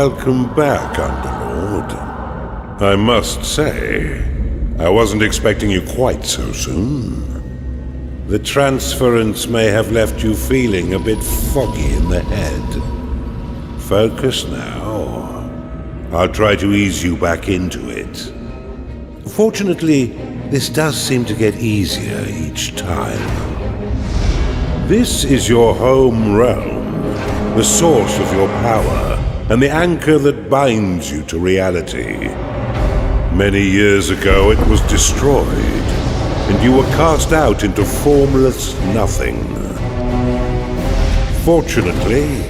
Welcome back, Underlord. I must say, I wasn't expecting you quite so soon. The transference may have left you feeling a bit foggy in the head. Focus now. I'll try to ease you back into it. Fortunately, this does seem to get easier each time. This is your home realm, the source of your power, and the anchor that binds you to reality. Many years ago it was destroyed, and you were cast out into formless nothing. Fortunately,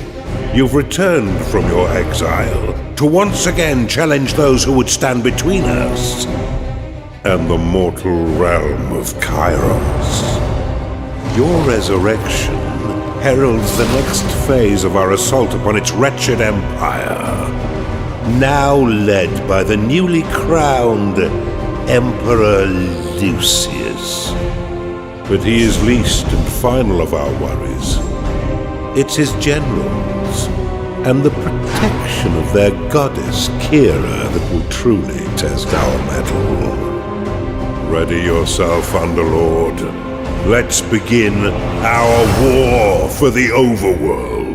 you've returned from your exile to once again challenge those who would stand between us and the mortal realm of Kairos. Your resurrection heralds the next phase of our assault upon its wretched empire, now led by the newly crowned Emperor Lucius. But he is least and final of our worries. It's his generals and the protection of their goddess Kira that will truly test our mettle. Ready yourself, Underlord. Let's begin our war for the Overworld.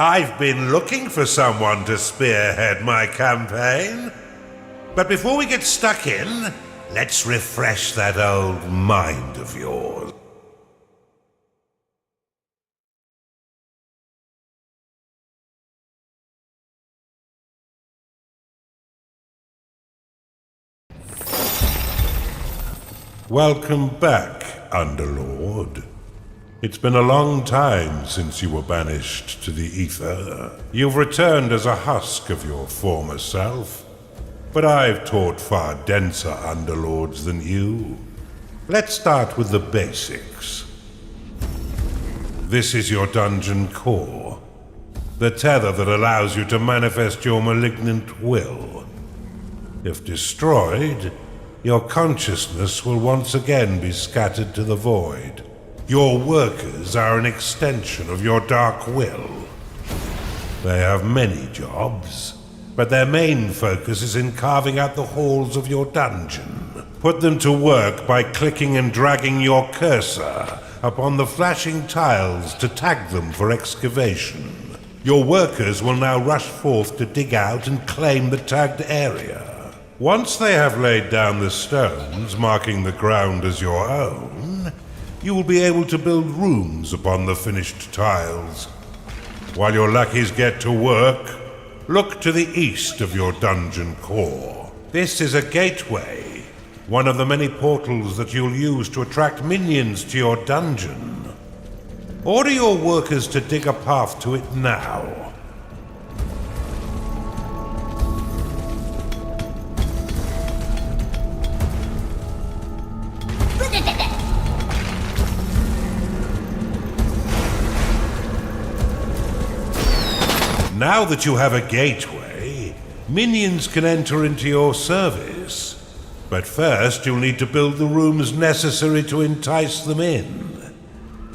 I've been looking for someone to spearhead my campaign. But before we get stuck in, let's refresh that old mind of yours. Welcome back, Underlord. It's been a long time since you were banished to the ether. You've returned as a husk of your former self, but I've taught far denser underlords than you. Let's start with the basics. This is your dungeon core, the tether that allows you to manifest your malignant will. If destroyed, your consciousness will once again be scattered to the void. Your workers are an extension of your dark will. They have many jobs, but their main focus is in carving out the halls of your dungeon. Put them to work by clicking and dragging your cursor upon the flashing tiles to tag them for excavation. Your workers will now rush forth to dig out and claim the tagged area. Once they have laid down the stones, marking the ground as your own, you will be able to build rooms upon the finished tiles. While your lackeys get to work, look to the east of your dungeon core. This is a gateway, one of the many portals that you'll use to attract minions to your dungeon. Order your workers to dig a path to it now. Now that you have a gateway, minions can enter into your service. But first you'll need to build the rooms necessary to entice them in.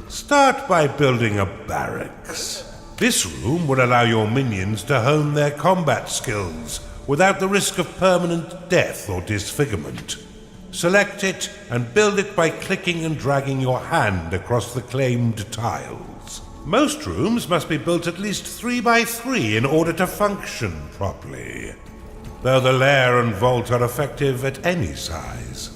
Start by building a barracks. This room will allow your minions to hone their combat skills without the risk of permanent death or disfigurement. Select it and build it by clicking and dragging your hand across the claimed tiles. Most rooms must be built at least 3 by 3 in order to function properly, though the lair and vault are effective at any size.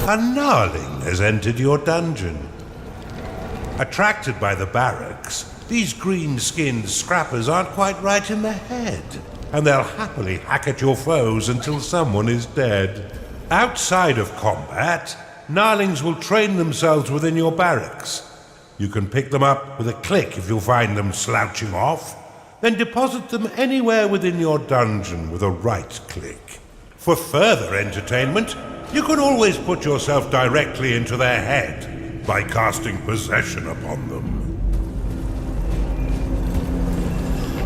A gnarling has entered your dungeon. Attracted by the barracks, these green-skinned scrappers aren't quite right in the head, and they'll happily hack at your foes until someone is dead. Outside of combat, gnarlings will train themselves within your barracks. You can pick them up with a click if you find them slouching off, then deposit them anywhere within your dungeon with a right click. For further entertainment, you can always put yourself directly into their head by casting possession upon them.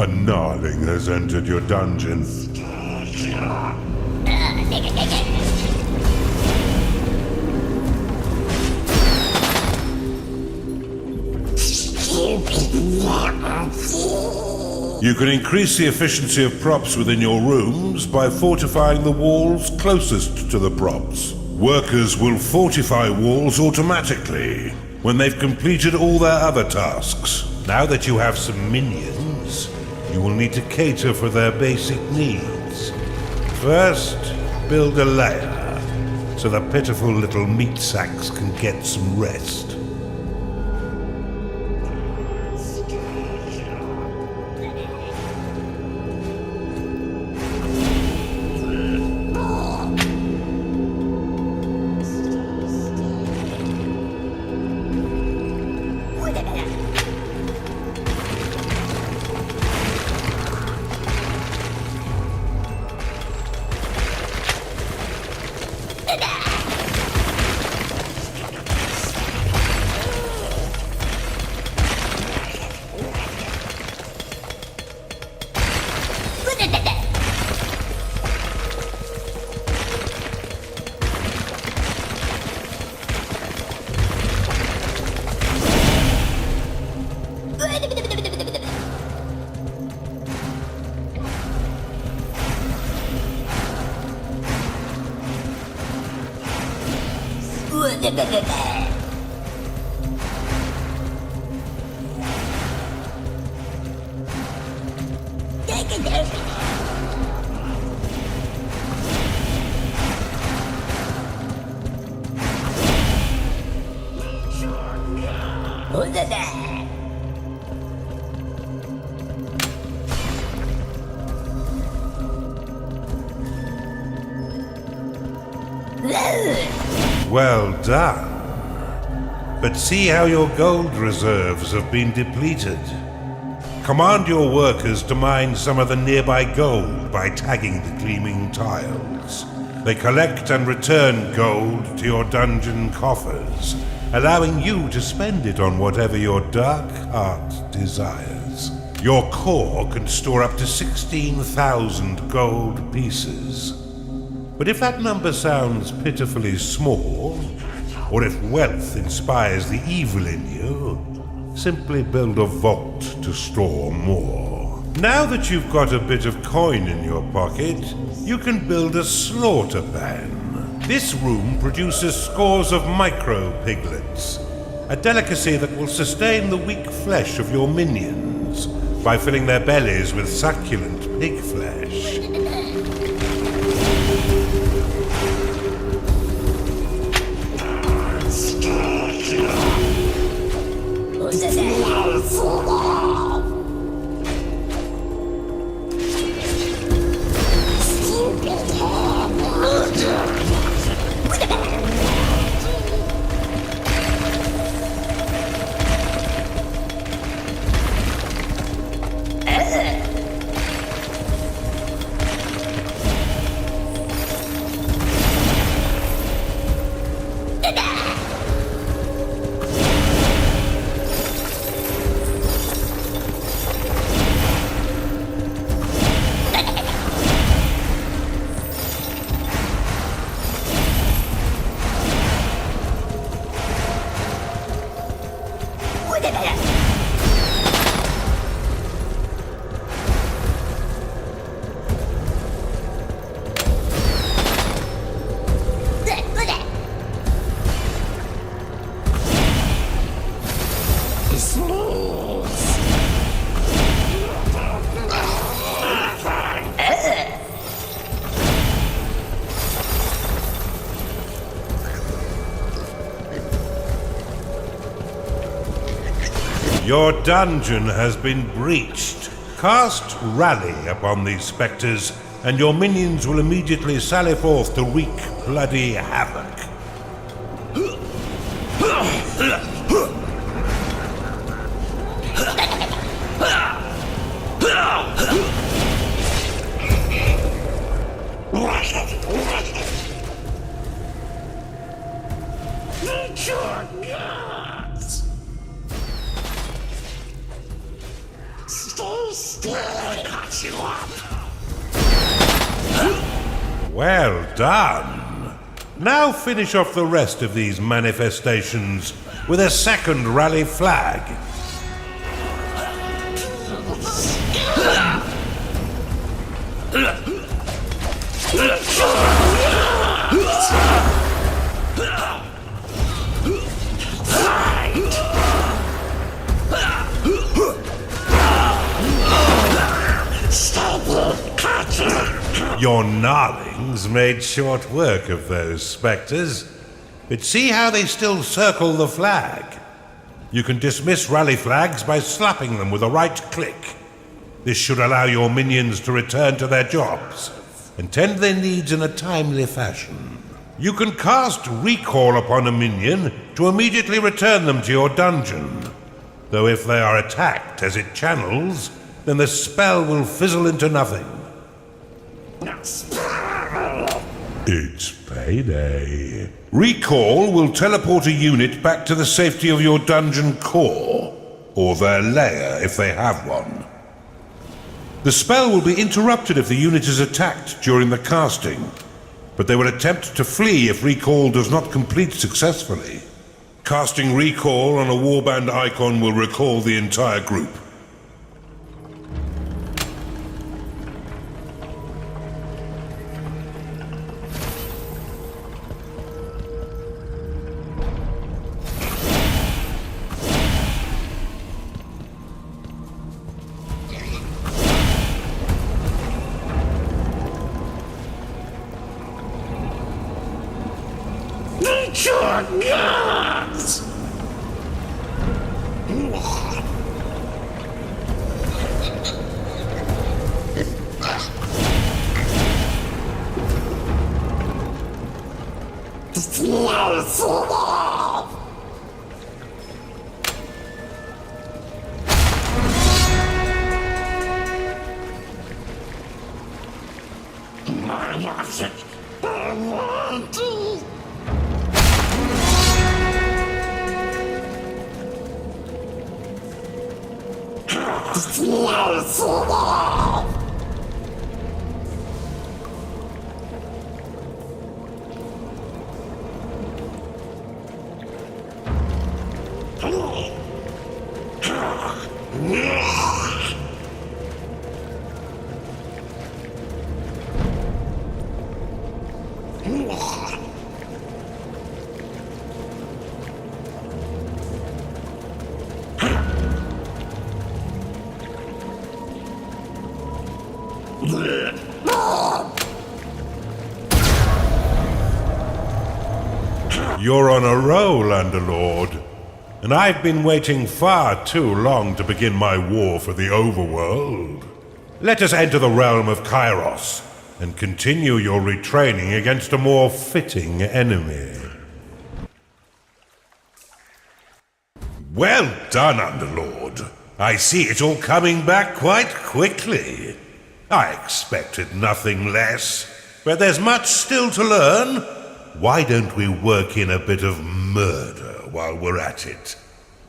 A gnarling has entered your dungeon. You can increase the efficiency of props within your rooms by fortifying the walls closest to the props. Workers will fortify walls automatically when they've completed all their other tasks. Now that you have some minions, you will need to cater for their basic needs. First, build a lair so the pitiful little meat sacks can get some rest. Well done. But see how your gold reserves have been depleted. Command your workers to mine some of the nearby gold by tagging the gleaming tiles. They collect and return gold to your dungeon coffers, allowing you to spend it on whatever your dark heart desires. Your core can store up to 16,000 gold pieces. But if that number sounds pitifully small, or if wealth inspires the evil in you, simply build a vault to store more. Now that you've got a bit of coin in your pocket, you can build a slaughter pan. This room produces scores of micro-piglets, a delicacy that will sustain the weak flesh of your minions by filling their bellies with succulent pig flesh. Your dungeon has been breached. Cast Rally upon these spectres, and your minions will immediately sally forth to wreak bloody havoc. Stay still, I got you up. Well done. Now finish off the rest of these manifestations with a second rally flag. Your gnarlings made short work of those spectres, but see how they still circle the flag. You can dismiss rally flags by slapping them with a right click. This should allow your minions to return to their jobs and tend their needs in a timely fashion. You can cast Recall upon a minion to immediately return them to your dungeon, though if they are attacked as it channels, then the spell will fizzle into nothing. It's payday. Recall will teleport a unit back to the safety of your dungeon core, or their lair if they have one. The spell will be interrupted if the unit is attacked during the casting, but they will attempt to flee if Recall does not complete successfully. Casting Recall on a warband icon will recall the entire group. You're on a roll, Underlord, and I've been waiting far too long to begin my war for the Overworld. Let us enter the realm of Kairos and continue your retraining against a more fitting enemy. Well done, Underlord. I see it all coming back quite quickly. I expected nothing less, but there's much still to learn. Why don't we work in a bit of murder while we're at it?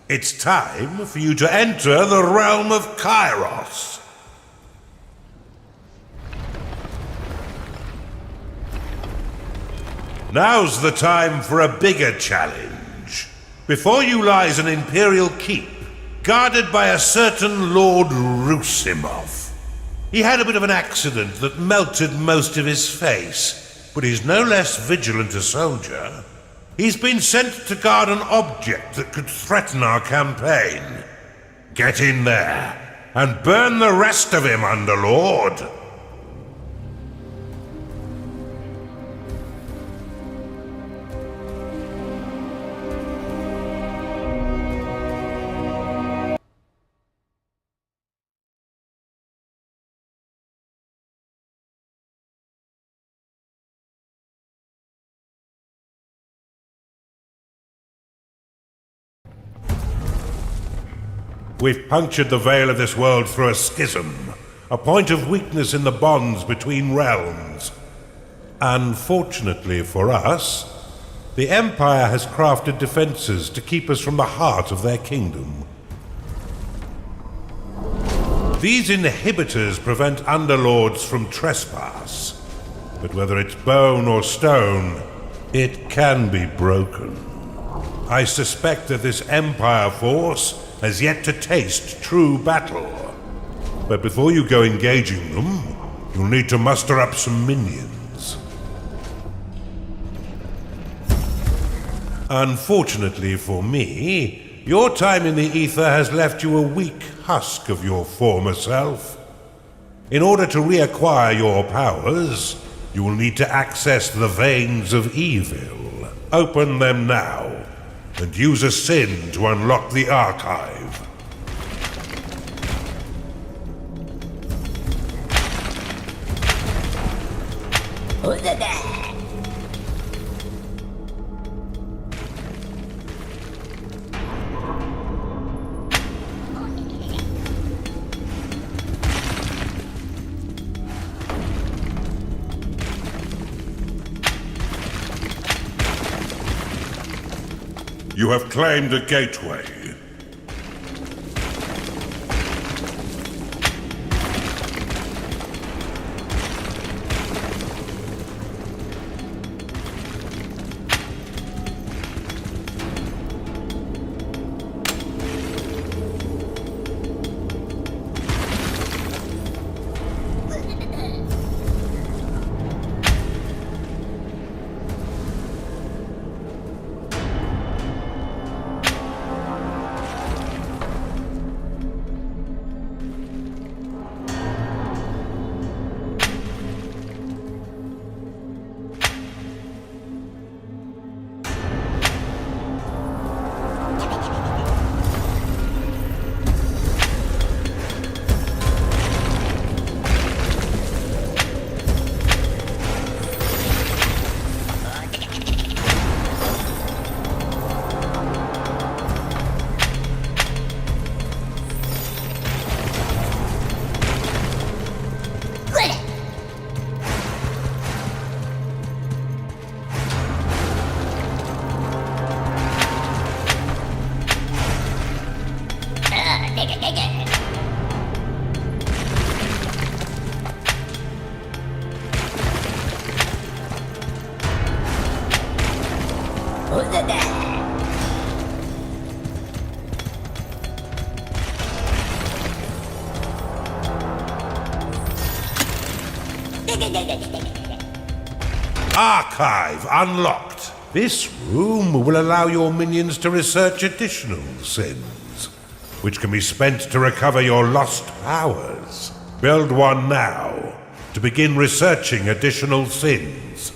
It's time for you to enter the realm of Kairos. Now's the time for a bigger challenge. Before you lies an Imperial keep, guarded by a certain Lord Rusimov. He had a bit of an accident that melted most of his face, but he's no less vigilant a soldier. He's been sent to guard an object that could threaten our campaign. Get in there and burn the rest of him, Underlord. We've punctured the veil of this world through a schism, a point of weakness in the bonds between realms. Unfortunately for us, the Empire has crafted defenses to keep us from the heart of their kingdom. These inhibitors prevent underlords from trespass, but whether it's bone or stone, it can be broken. I suspect that this Empire force has yet to taste true battle. But before you go engaging them, you'll need to muster up some minions. Unfortunately for me, your time in the ether has left you a weak husk of your former self. In order to reacquire your powers, you will need to access the veins of evil. Open them now, and use a sin to unlock the archive. You have claimed a gateway. Archive unlocked. This room will allow your minions to research additional sins, which can be spent to recover your lost powers. Build one now to begin researching additional sins.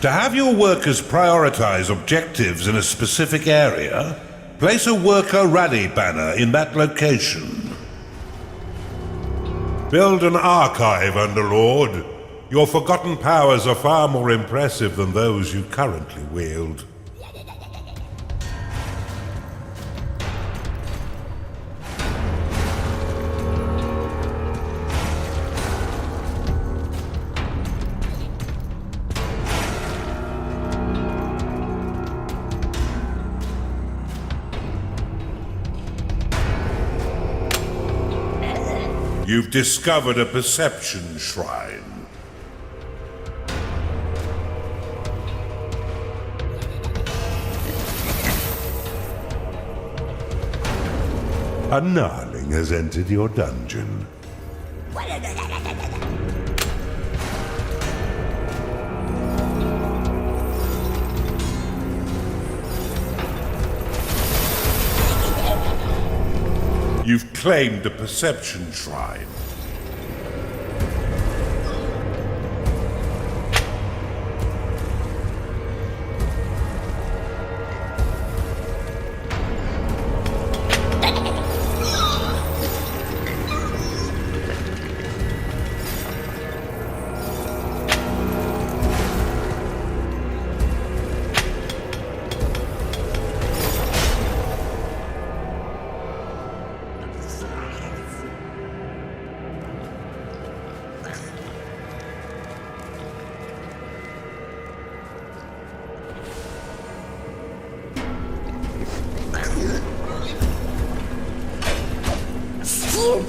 To have your workers prioritize objectives in a specific area, place a worker rally banner in that location. Build an archive, Underlord. Your forgotten powers are far more impressive than those you currently wield. You've discovered a perception shrine. A gnarling has entered your dungeon. You've claimed a perception shrine.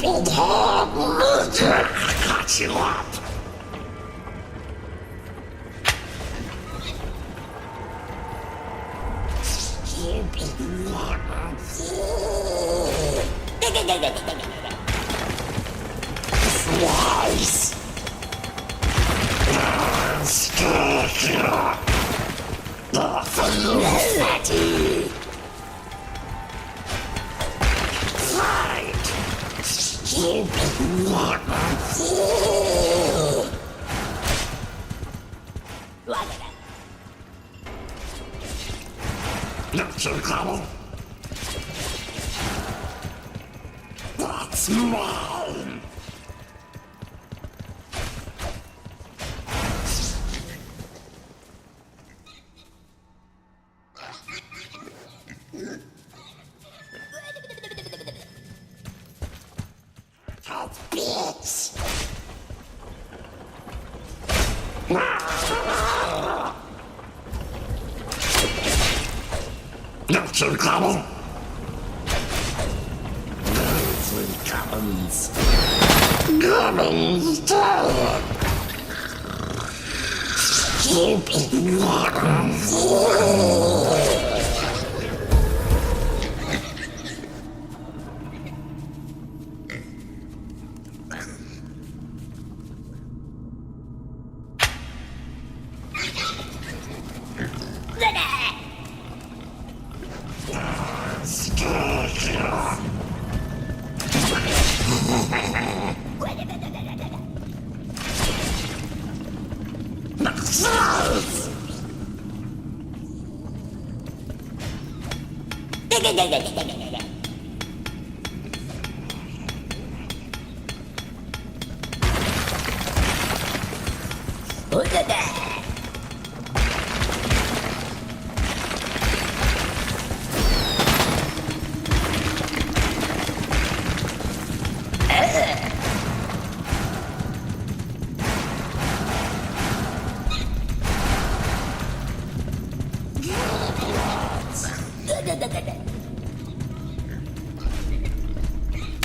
Stupid head murder! Cut you up! Stupid Slice! Scarecrow! Buffalo fatty! Fight! Stupid Not so common. That's mine! Bitch! Not so common. Gubbins. Gubbins dead. Stupid Gubbins.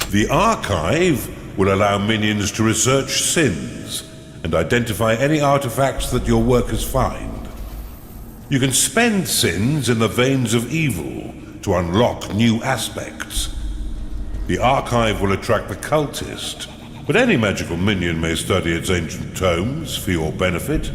The archive will allow minions to research sins and identify any artifacts that your workers find. You can spend sins in the veins of evil to unlock new aspects. The archive will attract the cultist, but any magical minion may study its ancient tomes for your benefit.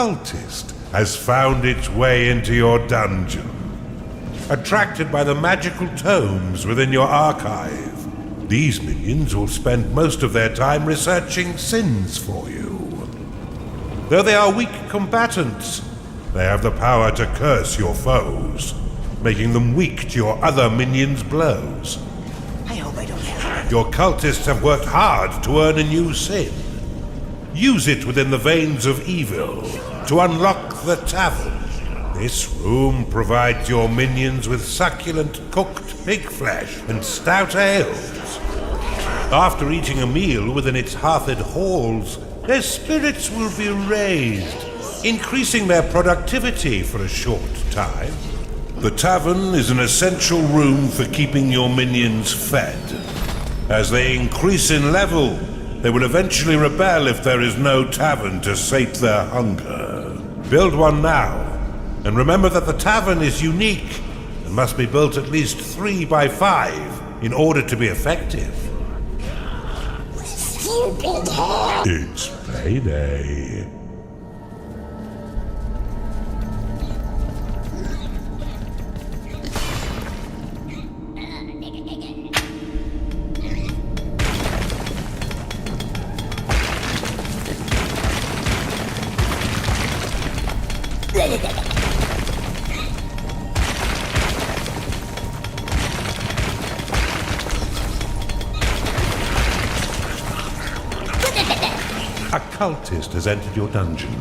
Cultist has found its way into your dungeon. Attracted by the magical tomes within your archive, these minions will spend most of their time researching sins for you. Though they are weak combatants, they have the power to curse your foes, making them weak to your other minions' blows. I hope I don't have... Your cultists have worked hard to earn a new sin. Use it within the veins of evil to unlock the tavern. This room provides your minions with succulent cooked pig flesh and stout ales. After eating a meal within its hearthed halls, their spirits will be raised, increasing their productivity for a short time. The tavern is an essential room for keeping your minions fed. As they increase in level, they will eventually rebel if there is no tavern to sate their hunger. Build one now, and remember that the tavern is unique and must be built at least 3 by 5 in order to be effective. Stupid head! It's payday. cultist has entered your dungeon.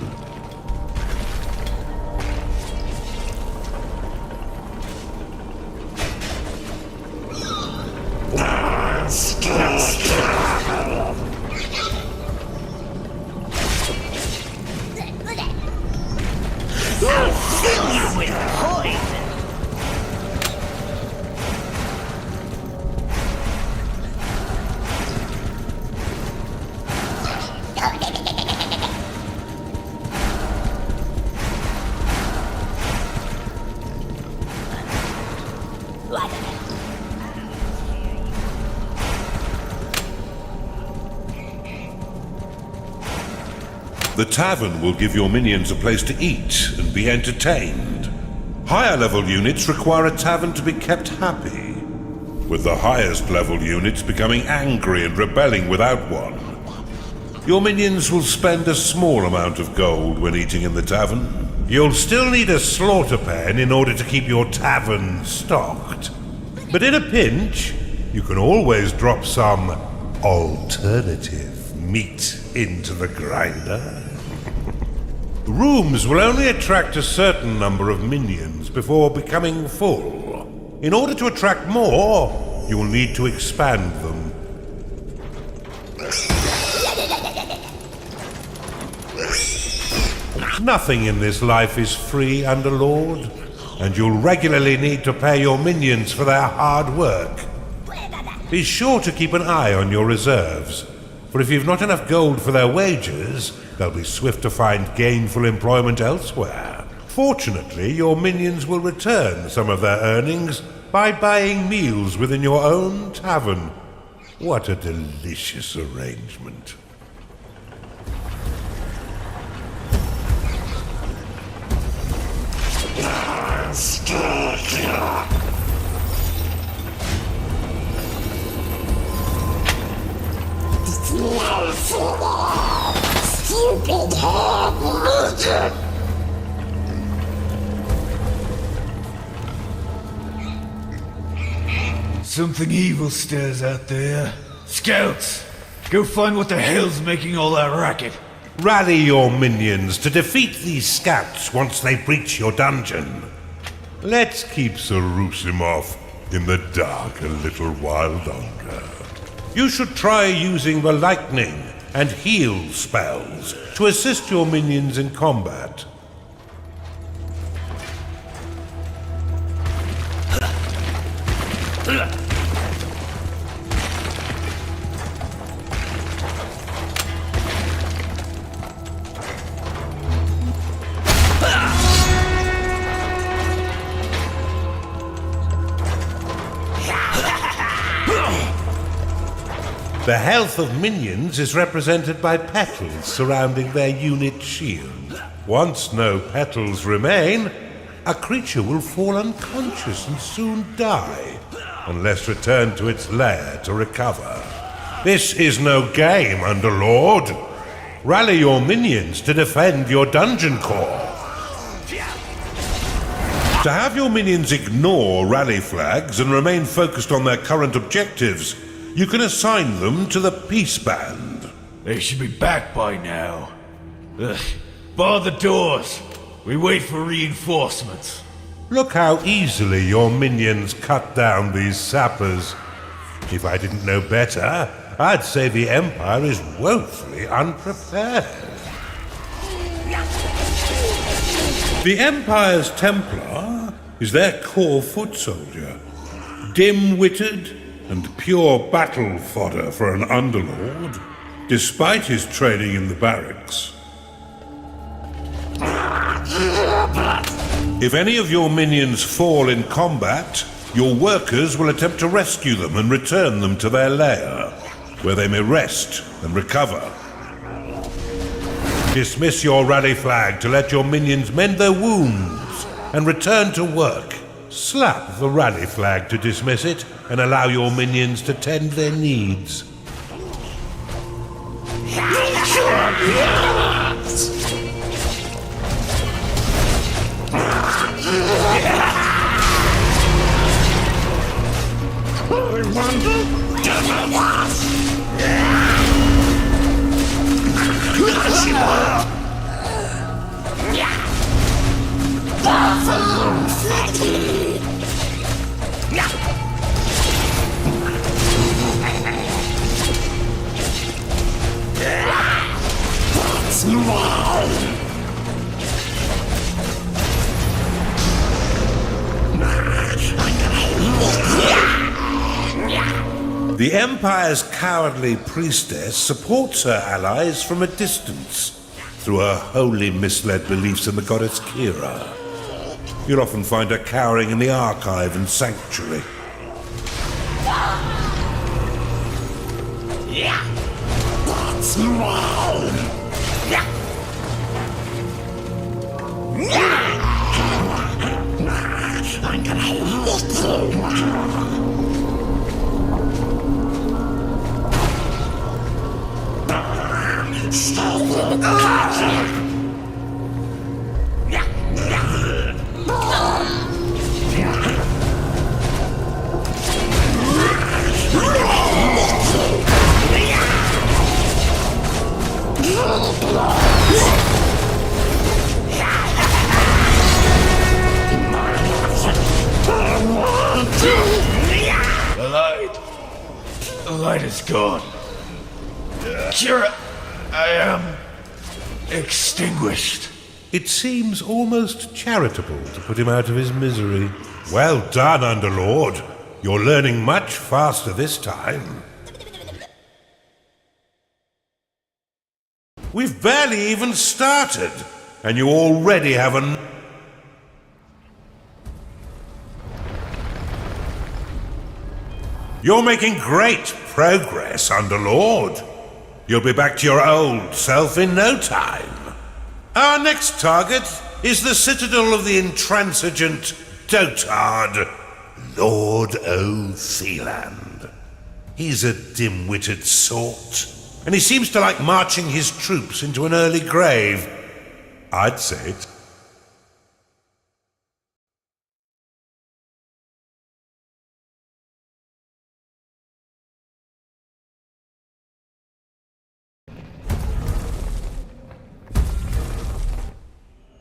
The tavern will give your minions a place to eat and be entertained. Higher level units require a tavern to be kept happy, with the highest level units becoming angry and rebelling without one. Your minions will spend a small amount of gold when eating in the tavern. You'll still need a slaughter pen in order to keep your tavern stocked. But in a pinch, you can always drop some alternative meat into the grinder. Rooms will only attract a certain number of minions before becoming full. In order to attract more, you will need to expand them. Nothing in this life is free, Underlord, and you'll regularly need to pay your minions for their hard work. Be sure to keep an eye on your reserves, for if you've not enough gold for their wages, they'll be swift to find gainful employment elsewhere. Fortunately, your minions will return some of their earnings by buying meals within your own tavern. What a delicious arrangement. Stupid head lizard! Something evil stirs out there. Scouts! Go find what the hell's making all that racket. Rally your minions to defeat these scouts once they breach your dungeon. Let's keep Sarusimov in the dark a little while longer. You should try using the lightning and heal spells to assist your minions in combat. The health of minions is represented by petals surrounding their unit shield. Once no petals remain, a creature will fall unconscious and soon die, unless returned to its lair to recover. This is no game, Underlord. Rally your minions to defend your dungeon core. To have your minions ignore rally flags and remain focused on their current objectives, you can assign them to the Peace Band. They should be back by now. Ugh. Bar the doors. We wait for reinforcements. Look how easily your minions cut down these sappers. If I didn't know better, I'd say the Empire is woefully unprepared. The Empire's Templar is their core foot soldier, dim-witted and pure battle fodder for an Underlord, despite his training in the barracks. If any of your minions fall in combat, your workers will attempt to rescue them and return them to their lair, where they may rest and recover. Dismiss your rally flag to let your minions mend their wounds and return to work. Slap the rally flag to dismiss it and allow your minions to tend their needs. The Empire's cowardly priestess supports her allies from a distance through her wholly misled beliefs in the goddess Kira. You'll often find her cowering in the archive and sanctuary. That's mine. I'm gonna hit you. The light is gone. Kira, I am extinguished. It seems almost charitable to put him out of his misery. Well done, Underlord. You're learning much faster this time. We've barely even started, and you already have an... You're making great progress, Underlord. You'll be back to your old self in no time. Our next target is the citadel of the intransigent dotard, Lord O'Theland. He's a dim-witted sort, and he seems to like marching his troops into an early grave. I'd say it.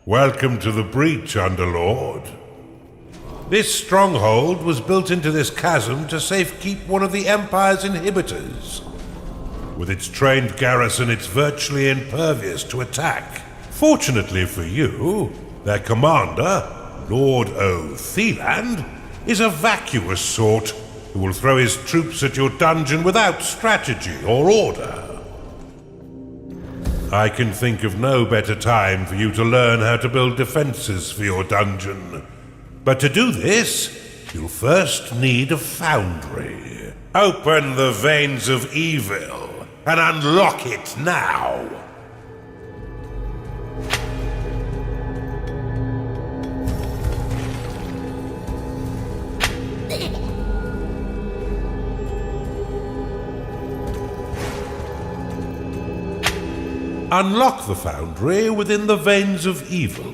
Welcome to the breach, Underlord. This stronghold was built into this chasm to safekeep one of the Empire's inhibitors. With its trained garrison, it's virtually impervious to attack. Fortunately for you, their commander, Lord O'Theland, is a vacuous sort who will throw his troops at your dungeon without strategy or order. I can think of no better time for you to learn how to build defenses for your dungeon. But to do this, you'll first need a foundry. Open the veins of evil and unlock it now. Unlock the foundry within the veins of evil.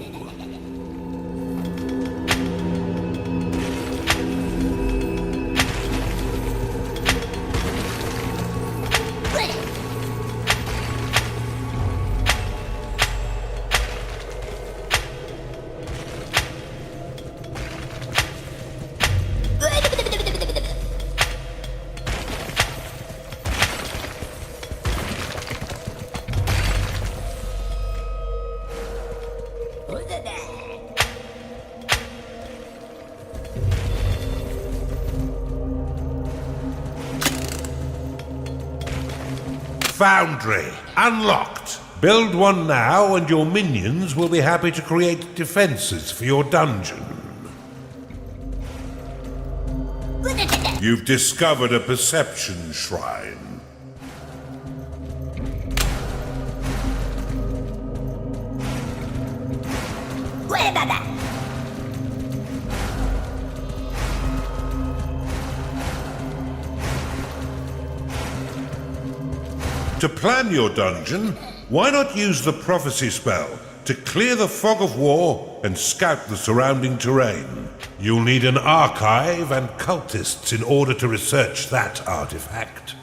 Foundry, unlocked. Build one now and your minions will be happy to create defenses for your dungeon. You've discovered a perception shrine. To plan your dungeon, why not use the prophecy spell to clear the fog of war and scout the surrounding terrain? You'll need an archive and cultists in order to research that artifact.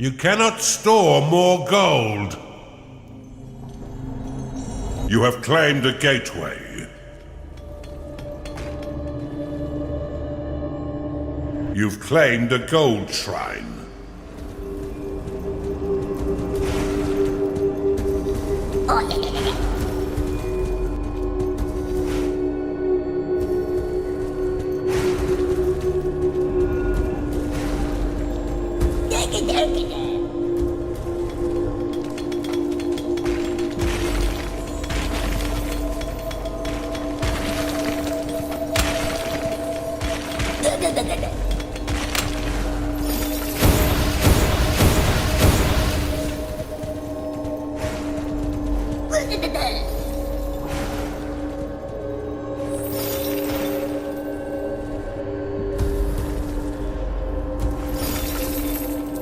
You cannot store more gold. You have claimed a gateway. You've claimed a gold shrine.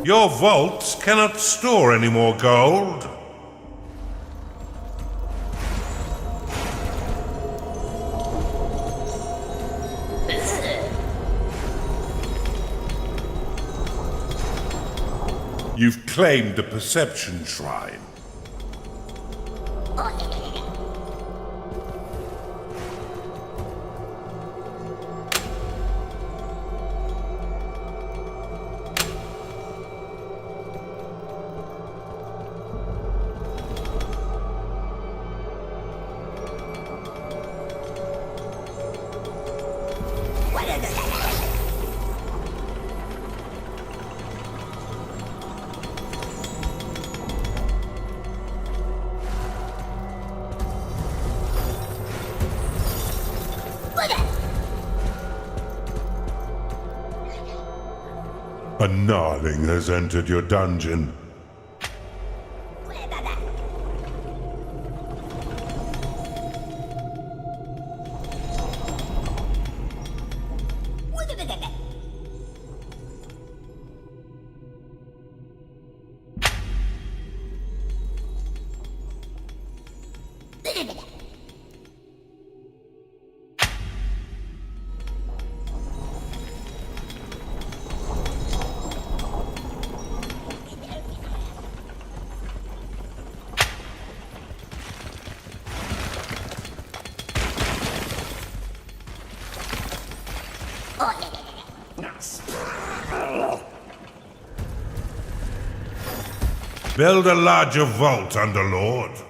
Your vaults cannot store any more gold. You've claimed the perception shrine. A gnarling has entered your dungeon. Build a larger vault, Underlord.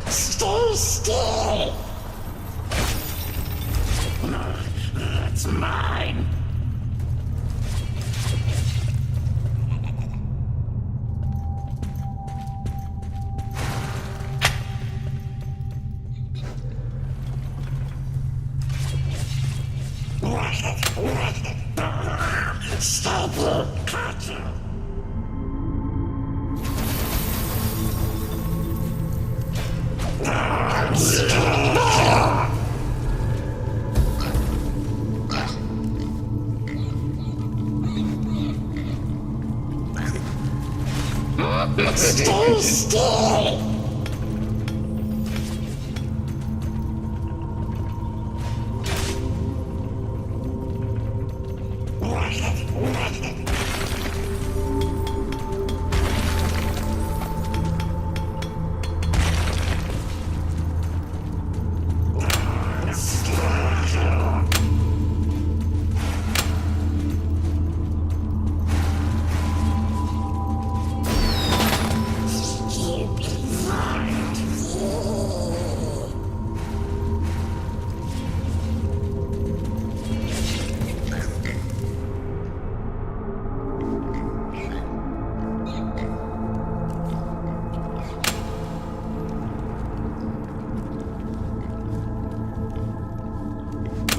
Stay still! It's mine! Stop it, Carter! Stay still!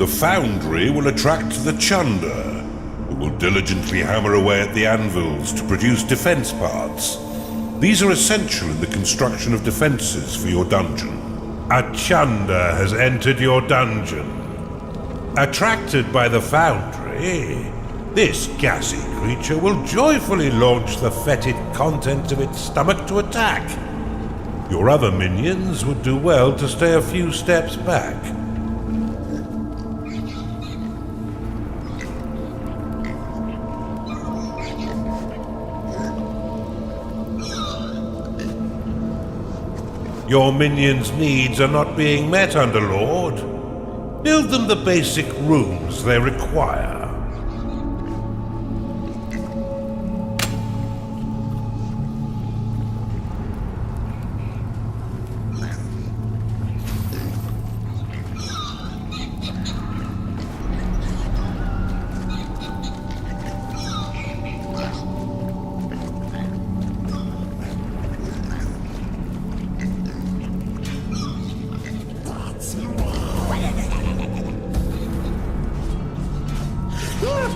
The foundry will attract the chunder, who will diligently hammer away at the anvils to produce defense parts. These are essential in the construction of defenses for your dungeon. A chunder has entered your dungeon. Attracted by the foundry, this gassy creature will joyfully launch the fetid contents of its stomach to attack. Your other minions would do well to stay a few steps back. Your minions' needs are not being met, Underlord. Build them the basic rooms they require.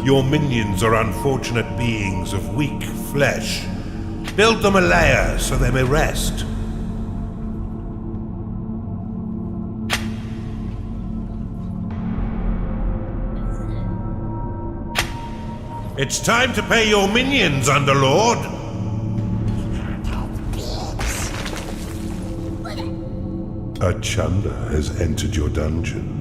Your minions are unfortunate beings of weak flesh. Build them a lair so they may rest. It's time to pay your minions, Underlord! A chunder has entered your dungeon.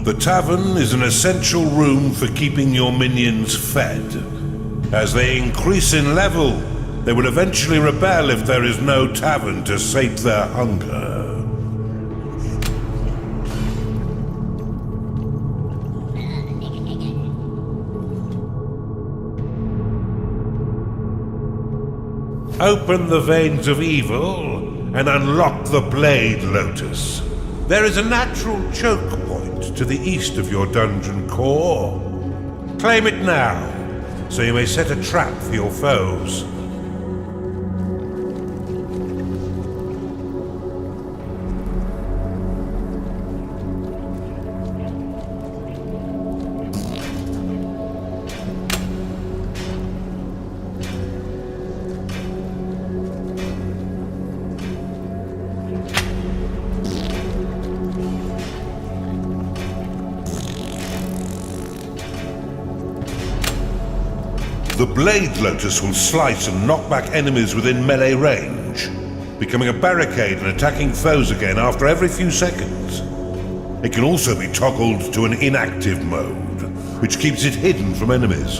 The tavern is an essential room for keeping your minions fed. As they increase in level, they will eventually rebel if there is no tavern to sate their hunger. Open the veins of evil and unlock the Blade Lotus. There is a natural choke point to the east of your dungeon core. Claim it now, so you may set a trap for your foes. The Blade Lotus will slice and knock back enemies within melee range, becoming a barricade and attacking foes again after every few seconds. It can also be toggled to an inactive mode, which keeps it hidden from enemies.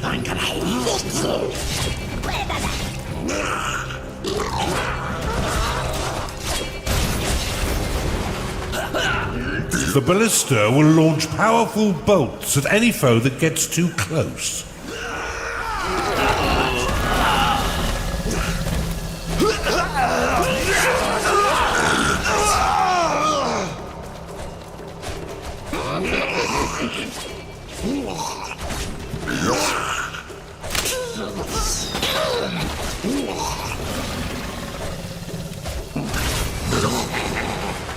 I'm gonna lick you. The ballista will launch powerful bolts at any foe that gets too close.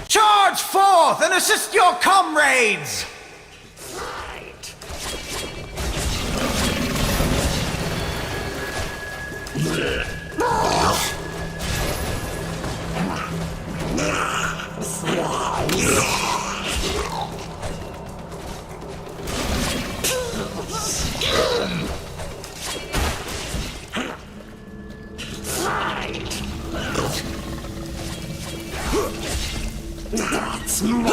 Charge forth and assist your comrades! That's mine!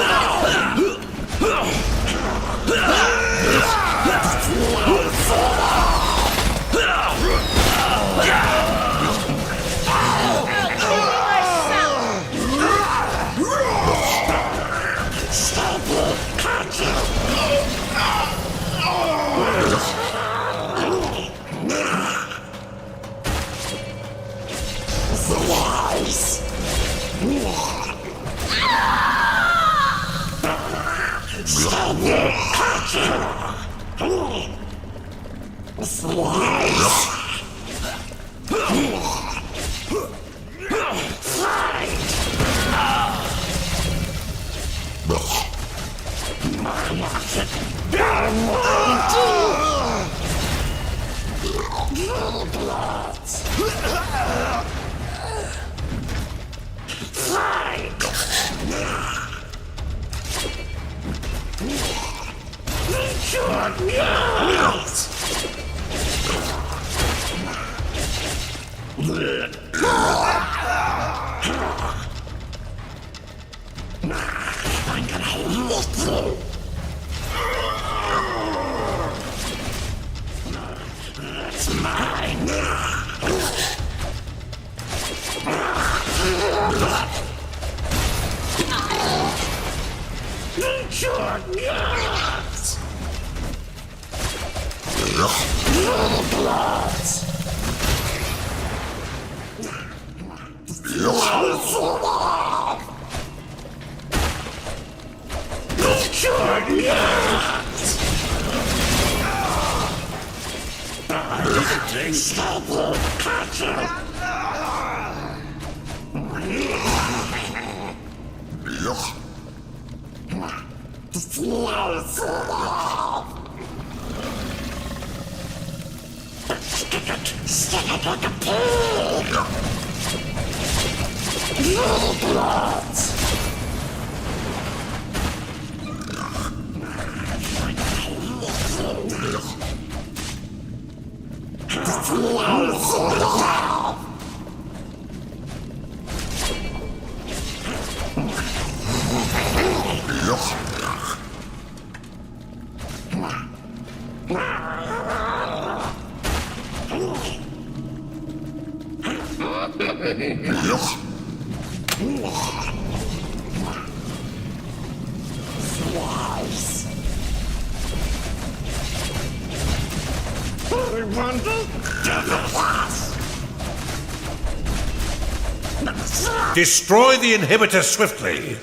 Destroy the inhibitor swiftly.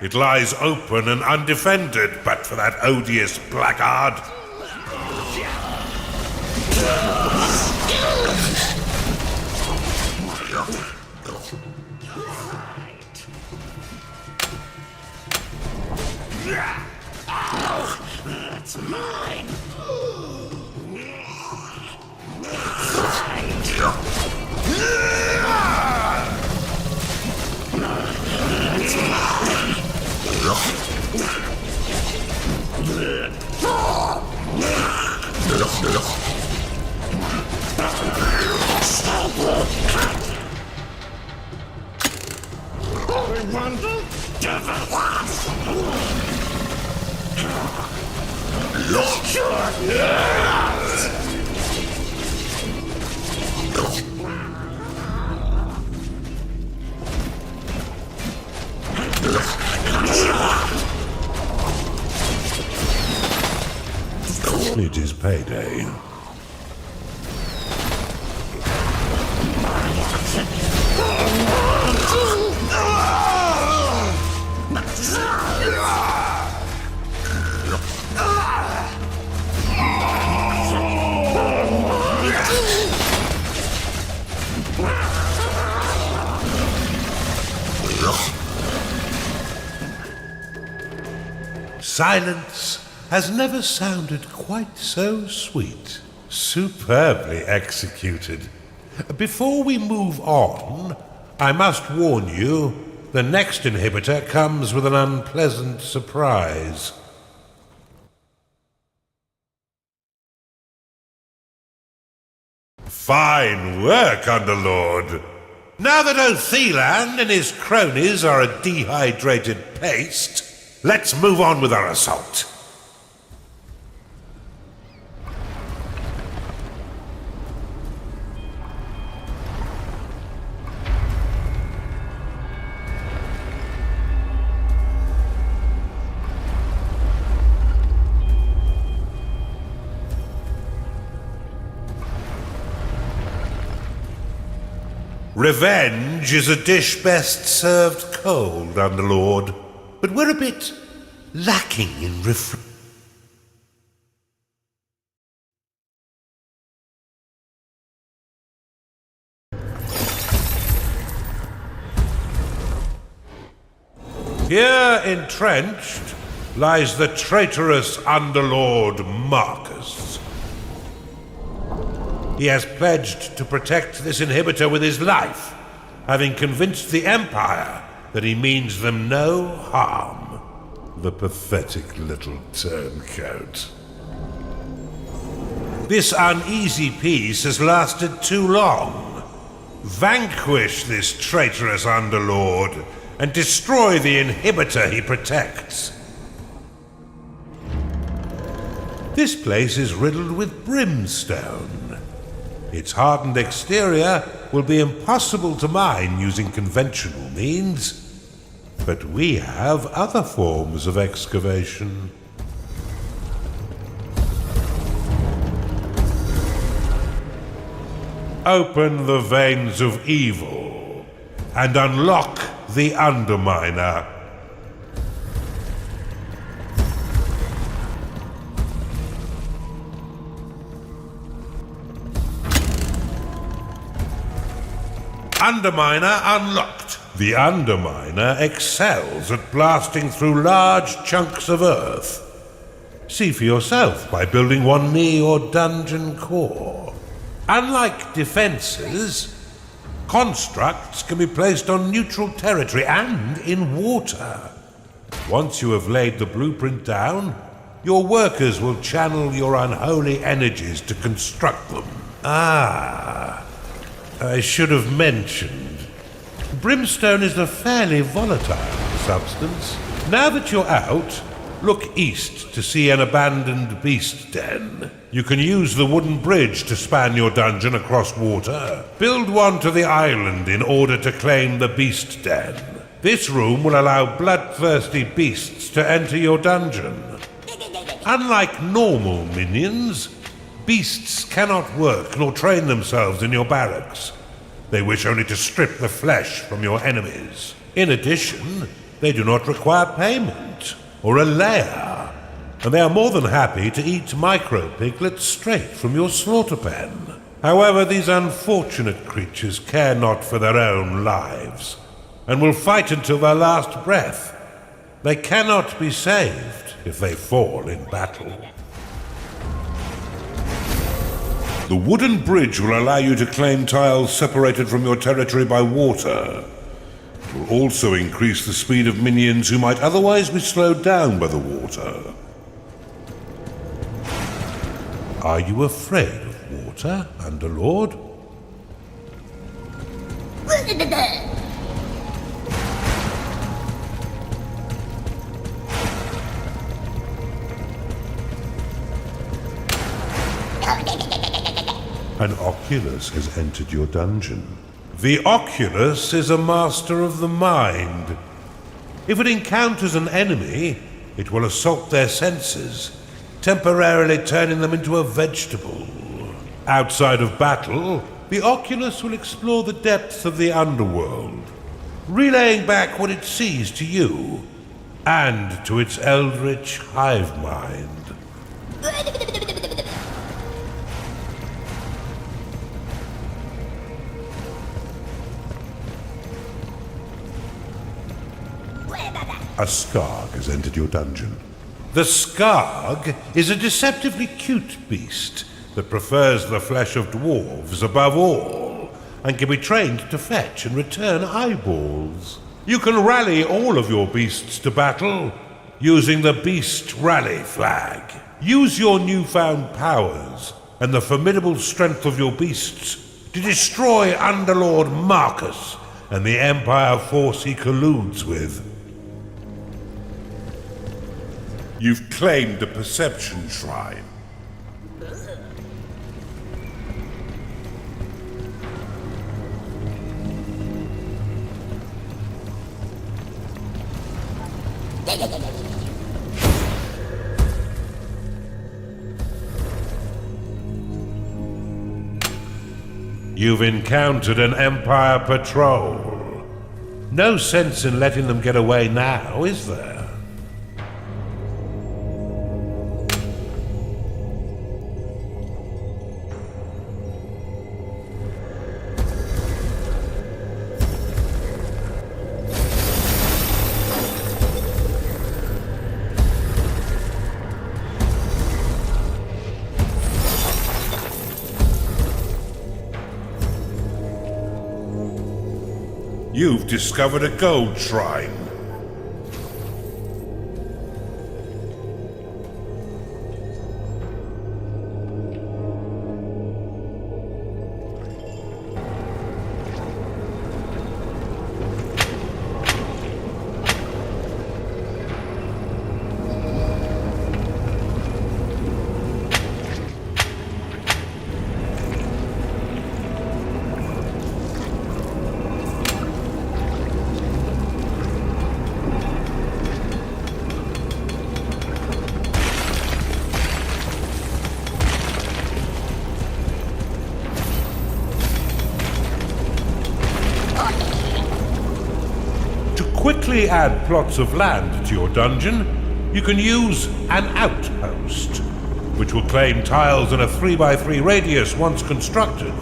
It lies open and undefended, but for that odious blackguard. That's mine! It is payday. Silence has never sounded quite so sweet. Superbly executed. Before we move on, I must warn you, the next inhibitor comes with an unpleasant surprise. Fine work, Underlord. Now that Otheland and his cronies are a dehydrated paste, let's move on with our assault. Revenge is a dish best served cold, Underlord, but we're a bit lacking in Here entrenched lies the traitorous Underlord Marcus. He has pledged to protect this inhibitor with his life, having convinced the Empire that he means them no harm. The pathetic little turncoat. This uneasy peace has lasted too long. Vanquish this traitorous Underlord and destroy the inhibitor he protects. This place is riddled with brimstone. Its hardened exterior will be impossible to mine using conventional means, but we have other forms of excavation. Open the veins of evil and unlock the Underminer. Underminer unlocked. The Underminer excels at blasting through large chunks of earth. See for yourself by building one near your dungeon core. Unlike defenses, constructs can be placed on neutral territory and in water. Once you have laid the blueprint down, your workers will channel your unholy energies to construct them. I should have mentioned. Brimstone is a fairly volatile substance. Now that you're out, look east to see an abandoned beast den. You can use the wooden bridge to span your dungeon across water. Build one to the island in order to claim the beast den. This room will allow bloodthirsty beasts to enter your dungeon. Unlike normal minions, beasts cannot work nor train themselves in your barracks. They wish only to strip the flesh from your enemies. In addition, they do not require payment or a lair, and they are more than happy to eat micro-piglets straight from your slaughter pen. However, these unfortunate creatures care not for their own lives, and will fight until their last breath. They cannot be saved if they fall in battle. The wooden bridge will allow you to claim tiles separated from your territory by water. It will also increase the speed of minions who might otherwise be slowed down by the water. Are you afraid of water, Underlord? An Oculus has entered your dungeon. The Oculus is a master of the mind. If it encounters an enemy, it will assault their senses, temporarily turning them into a vegetable. Outside of battle, the Oculus will explore the depths of the underworld, relaying back what it sees to you and to its eldritch hive mind. A Skarg has entered your dungeon. The Skarg is a deceptively cute beast that prefers the flesh of dwarves above all, and can be trained to fetch and return eyeballs. You can rally all of your beasts to battle using the Beast Rally flag. Use your newfound powers and the formidable strength of your beasts to destroy Underlord Marcus and the Empire force he colludes with. You've claimed the Perception Shrine. You've encountered an Empire patrol. No sense in letting them get away now, is there? You've discovered a gold shrine. Quickly add plots of land to your dungeon, you can use an outpost, which will claim tiles in a 3x3 radius once constructed.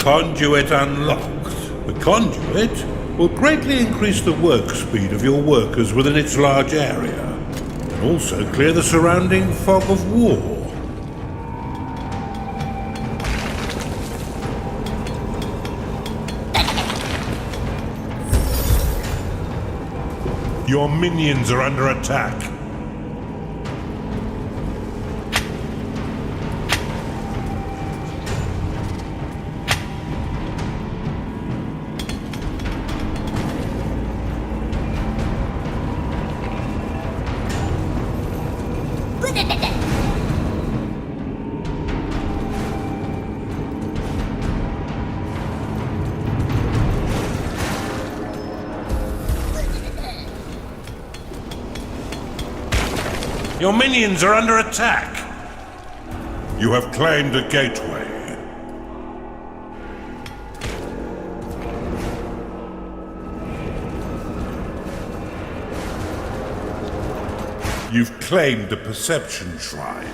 Conduit unlocked. The conduit will greatly increase the work speed of your workers within its large area, and also clear the surrounding fog of war. Your minions are under attack. Your minions are under attack. You have claimed a gateway. You've claimed the Perception Shrine.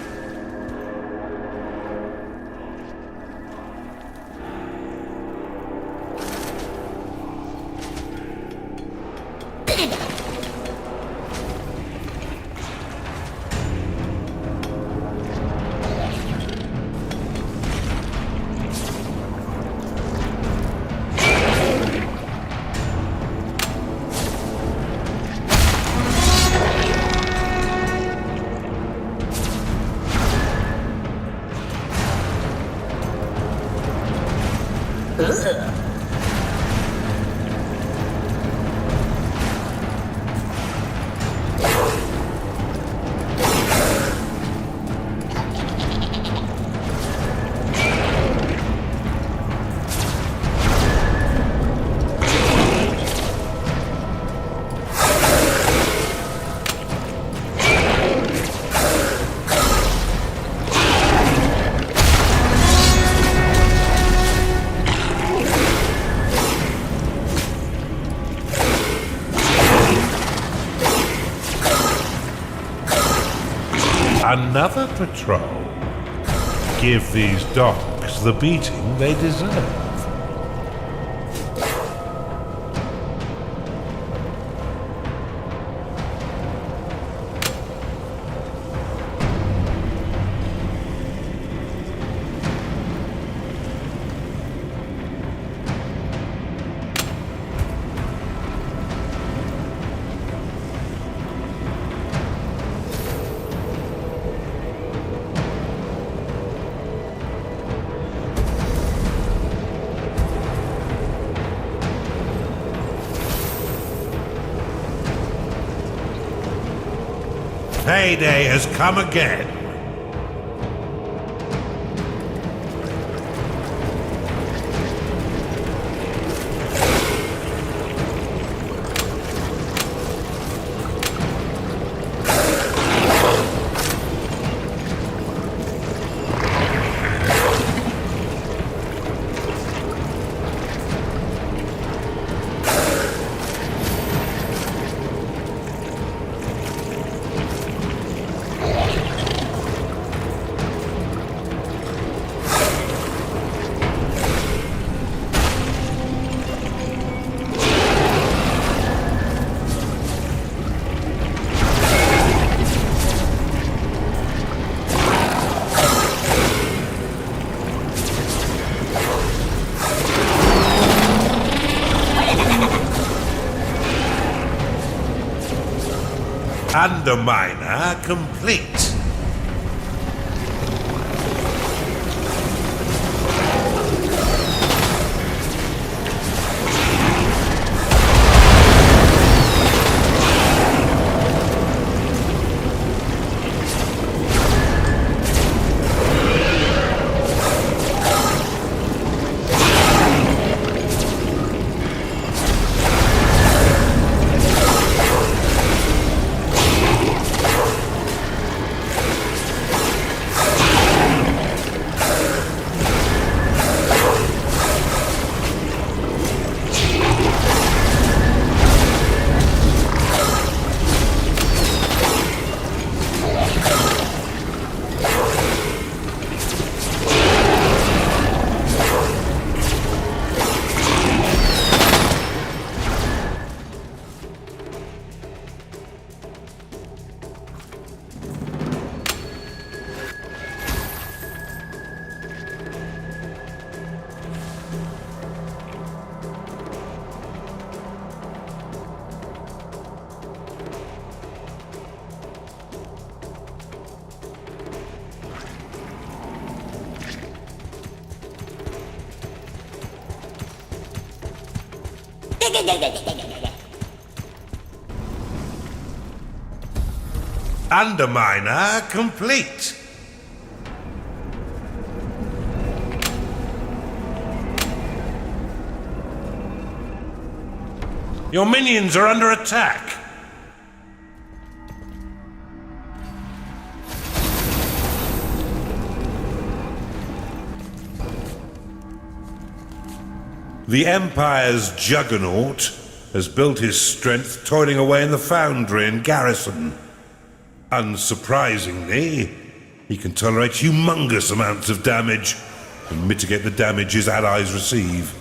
Another patrol. Give these dogs the beating they deserve. Payday has come again. Underminer complete. Underminer complete. Your minions are under attack. The Empire's juggernaut has built his strength toiling away in the foundry and garrison. Unsurprisingly, he can tolerate humongous amounts of damage and mitigate the damage his allies receive.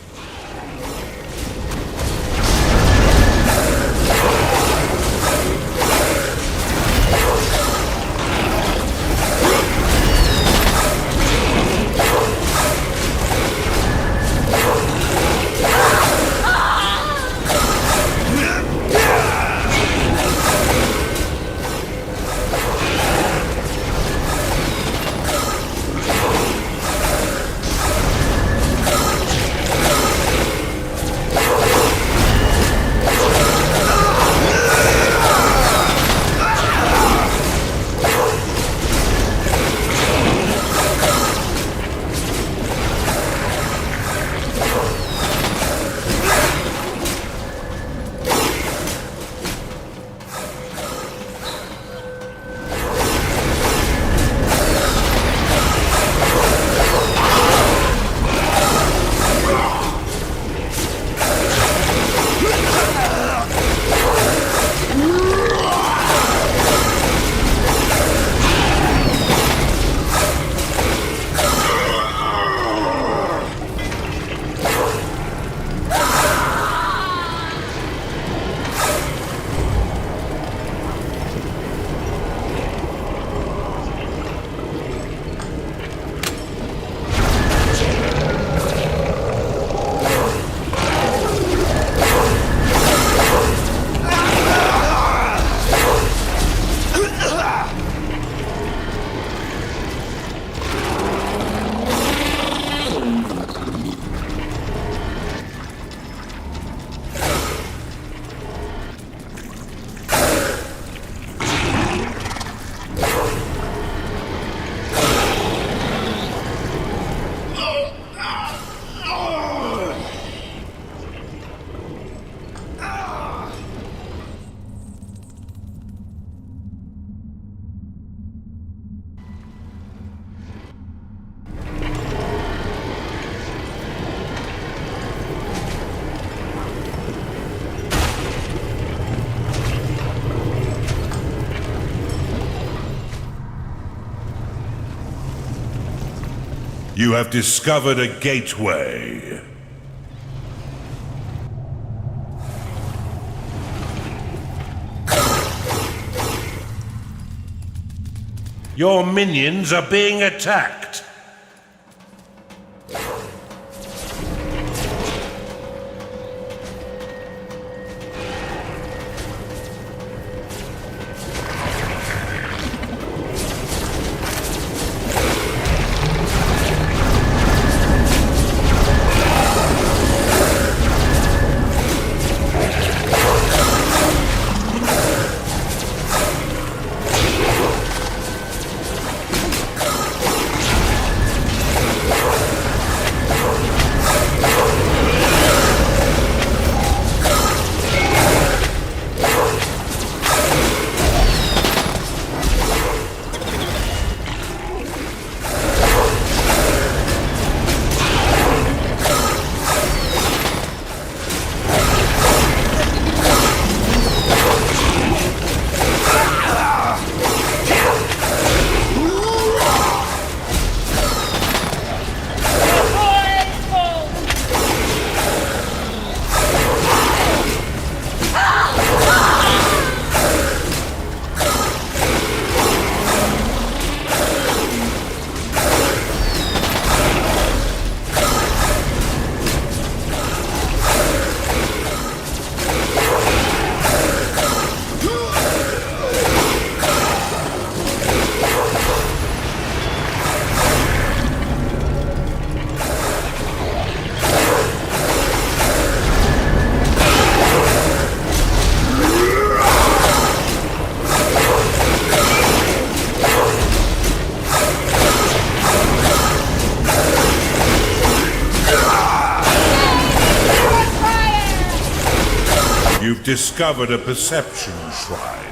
You have discovered a gateway. Your minions are being attacked. You've discovered a perception shrine.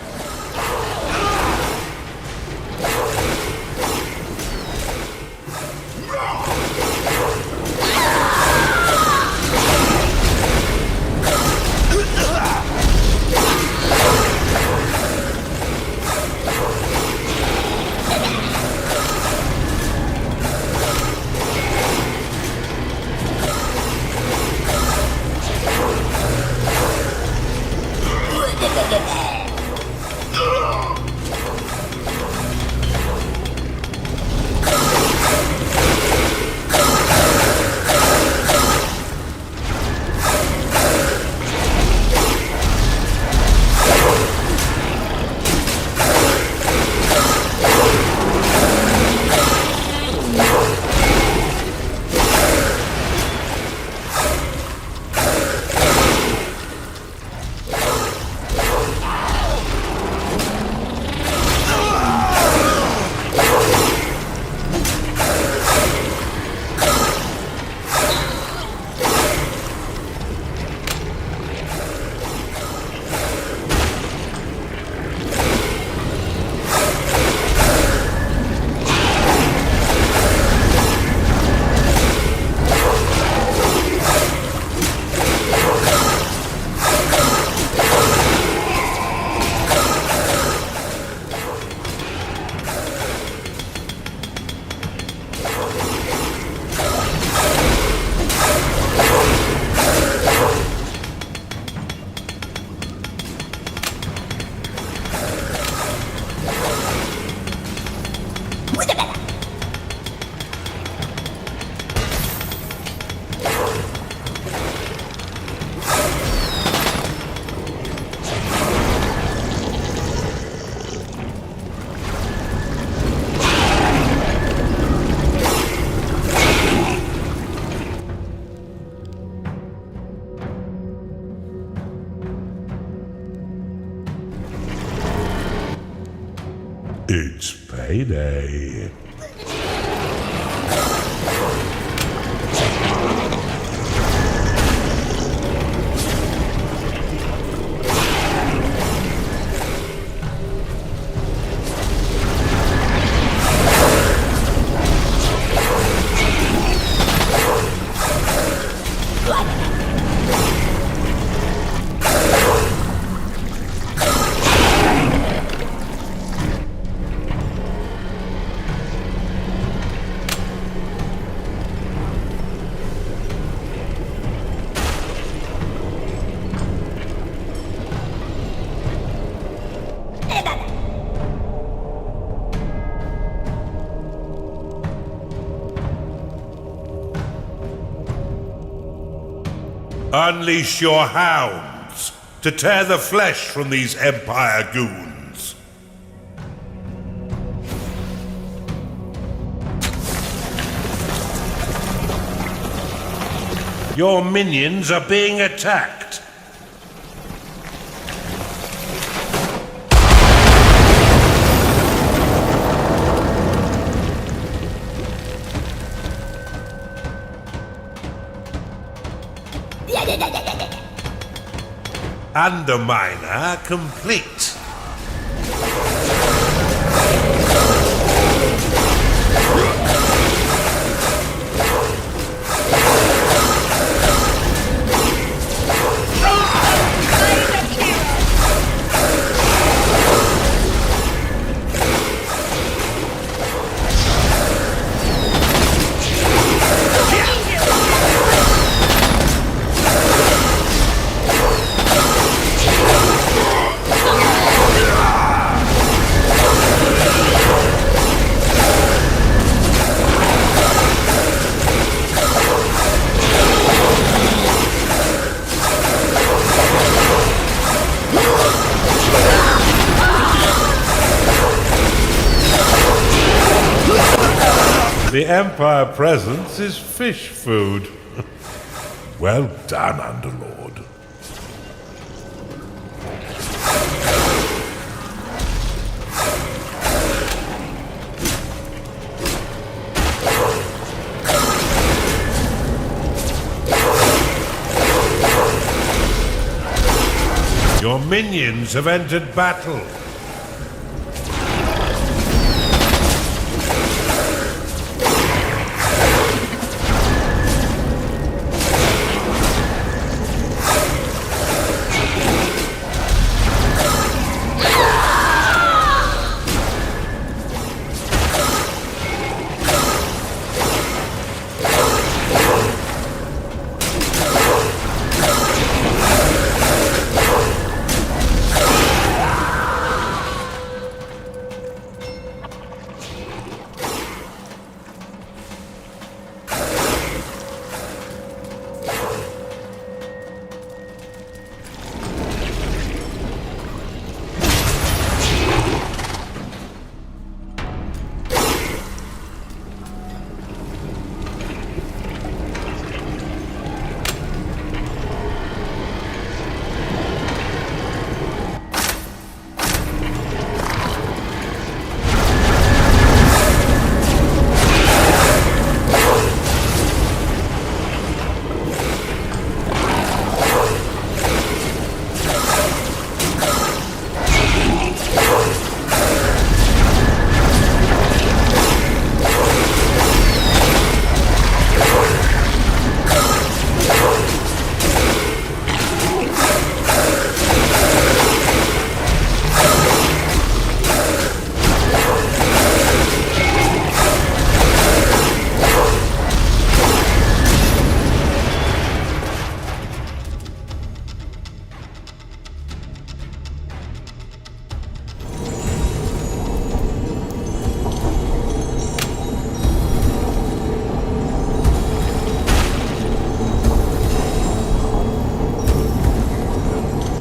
It's payday. Unleash your hounds to tear the flesh from these Empire goons. Your minions are being attacked. Underminer complete. The Empire presence is fish food. Well done, Underlord. Your minions have entered battle.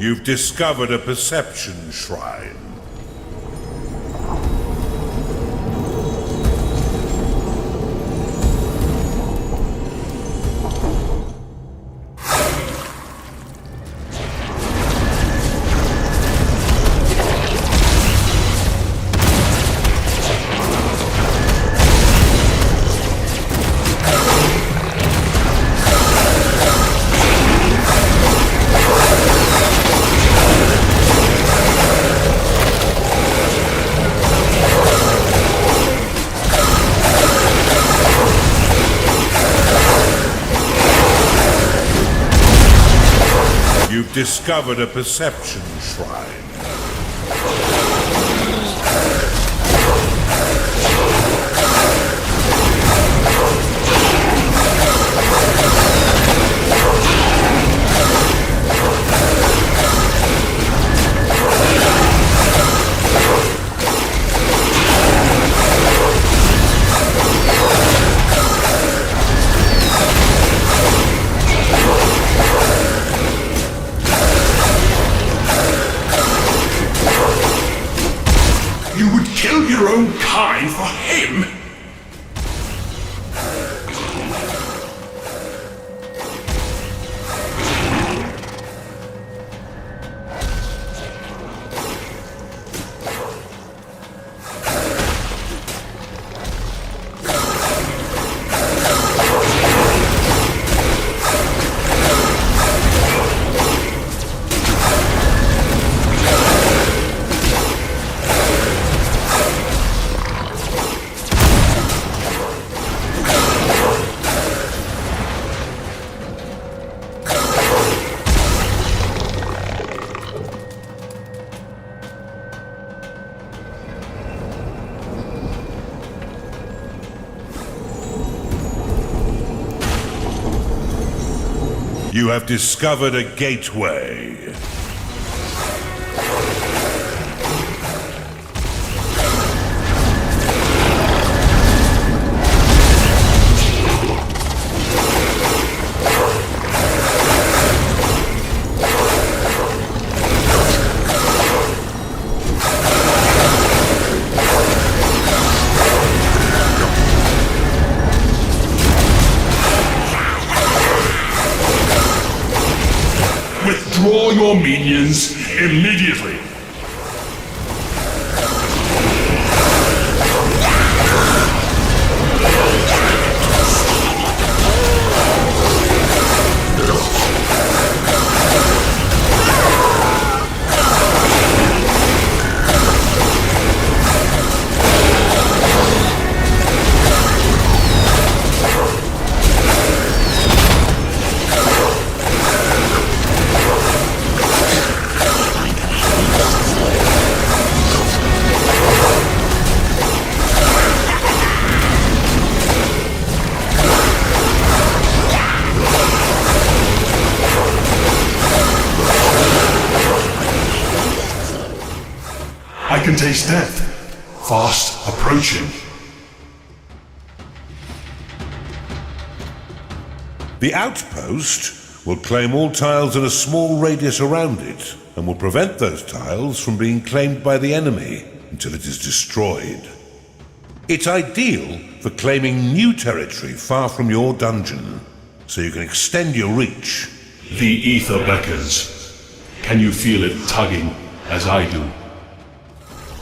You've discovered a perception shrine. You've discovered a perception shrine. your own kind for him? You have discovered a gateway. Withdraw your minions immediately. I can taste death, fast approaching. The outpost will claim all tiles in a small radius around it, and will prevent those tiles from being claimed by the enemy until it is destroyed. It's ideal for claiming new territory far from your dungeon, so you can extend your reach. The ether beckons. Can you feel it tugging as I do?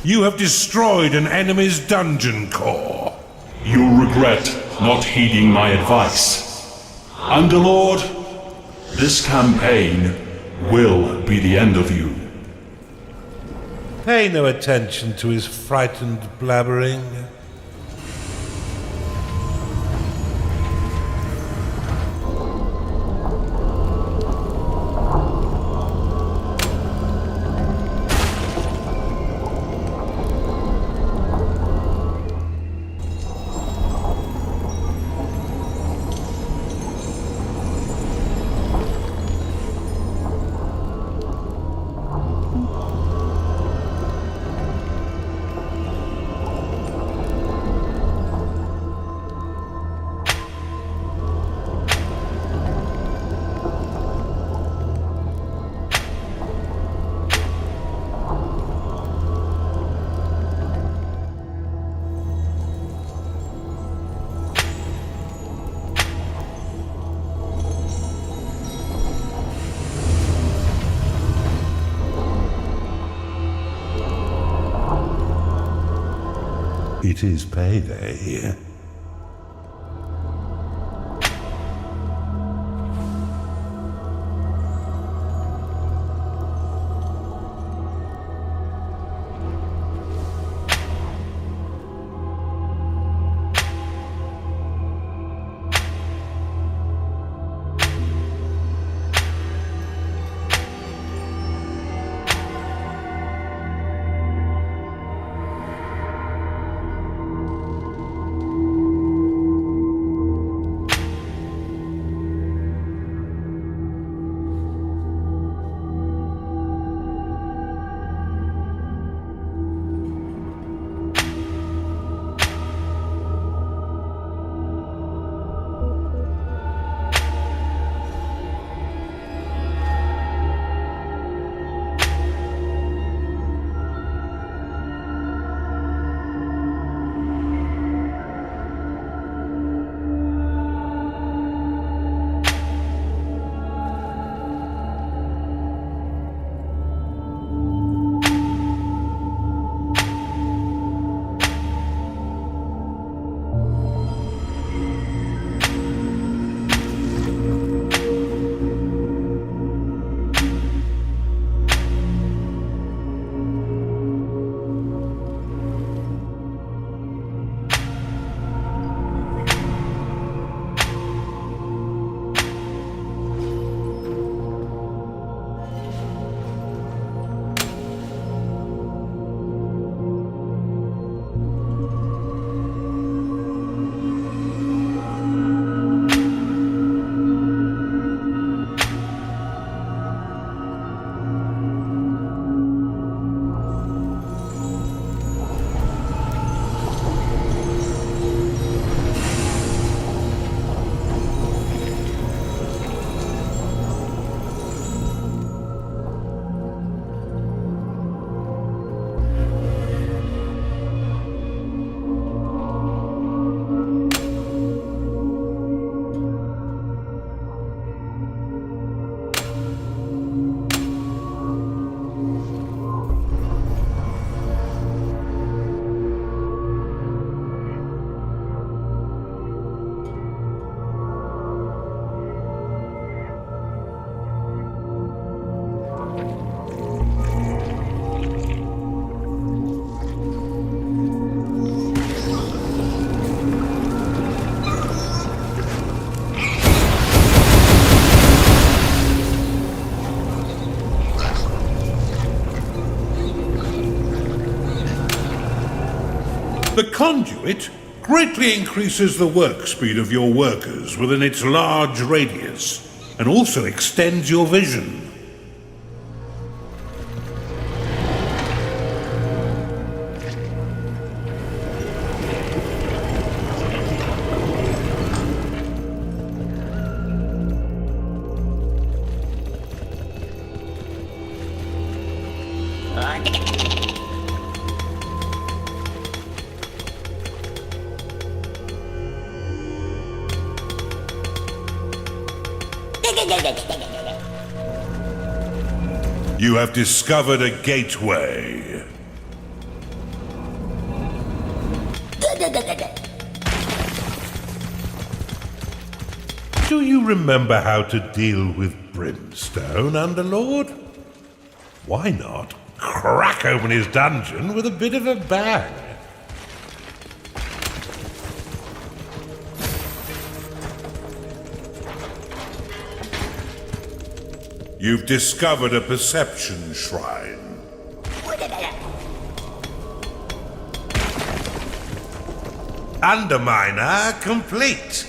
You have destroyed an enemy's dungeon core. You'll regret not heeding my advice. Underlord, this campaign will be the end of you. Pay no attention to his frightened blabbering. It is payday. The conduit greatly increases the work speed of your workers within its large radius, and also extends your vision. You have discovered a gateway. Do you remember how to deal with brimstone, Underlord? Why not crack open his dungeon with a bit of a bang? You've discovered a perception shrine. Underminer complete.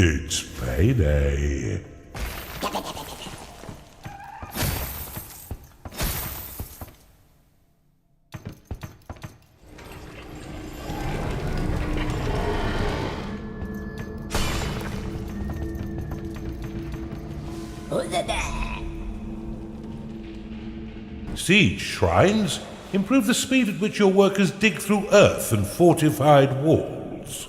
It's payday. Siege shrines improve the speed at which your workers dig through earth and fortified walls.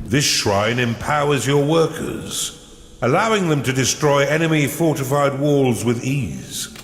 This shrine empowers your workers, allowing them to destroy enemy fortified walls with ease.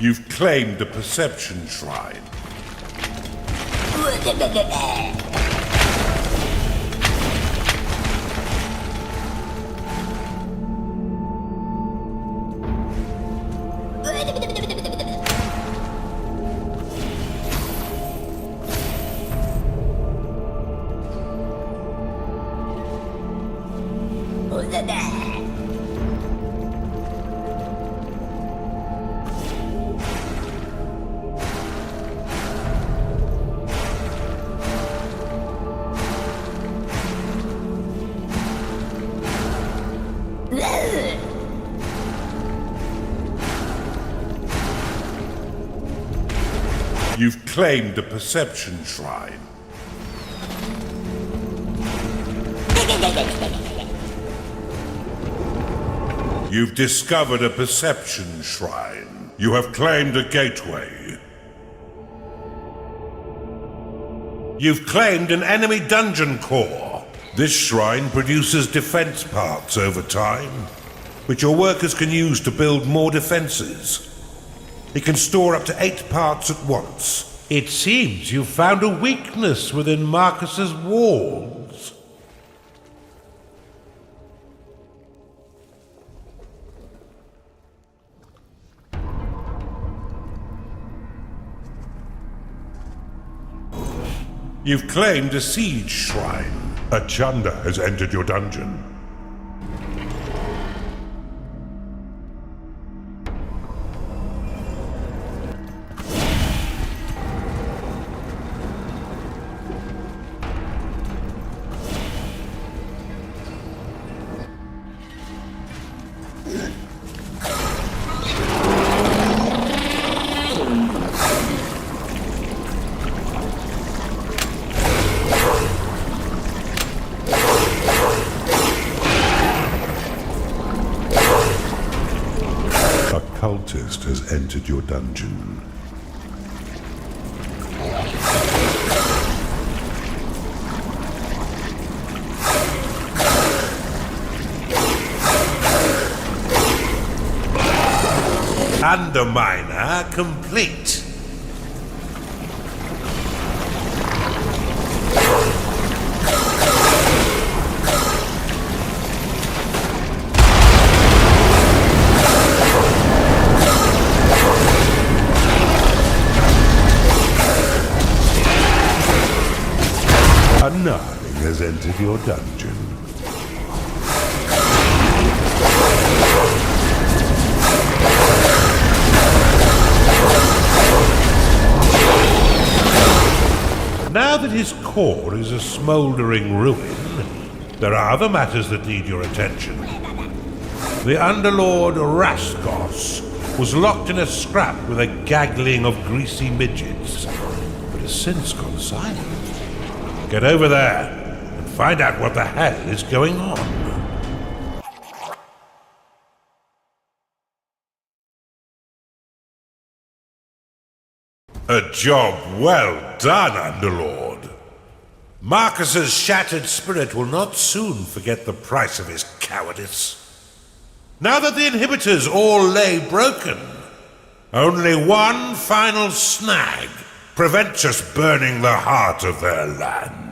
You've claimed a perception shrine. You've claimed a perception shrine. You've discovered a perception shrine. You have claimed a gateway. You've claimed an enemy dungeon core. This shrine produces defense parts over time, which your workers can use to build more defenses. It can store up to 8 parts at once. It seems you've found a weakness within Marcus's walls. You've claimed a siege shrine. A Chunder has entered your dungeon. Cultist has entered your dungeon. Underminer complete. Nothing has entered your dungeon. Now that his core is a smouldering ruin, there are other matters that need your attention. The Underlord Raskos was locked in a scrap with a gaggling of greasy midgets, but has since gone silent. Get over there and find out what the hell is going on. A job well done, Underlord. Marcus's shattered spirit will not soon forget the price of his cowardice. Now that the inhibitors all lay broken, only one final snag prevents us burning the heart of their land.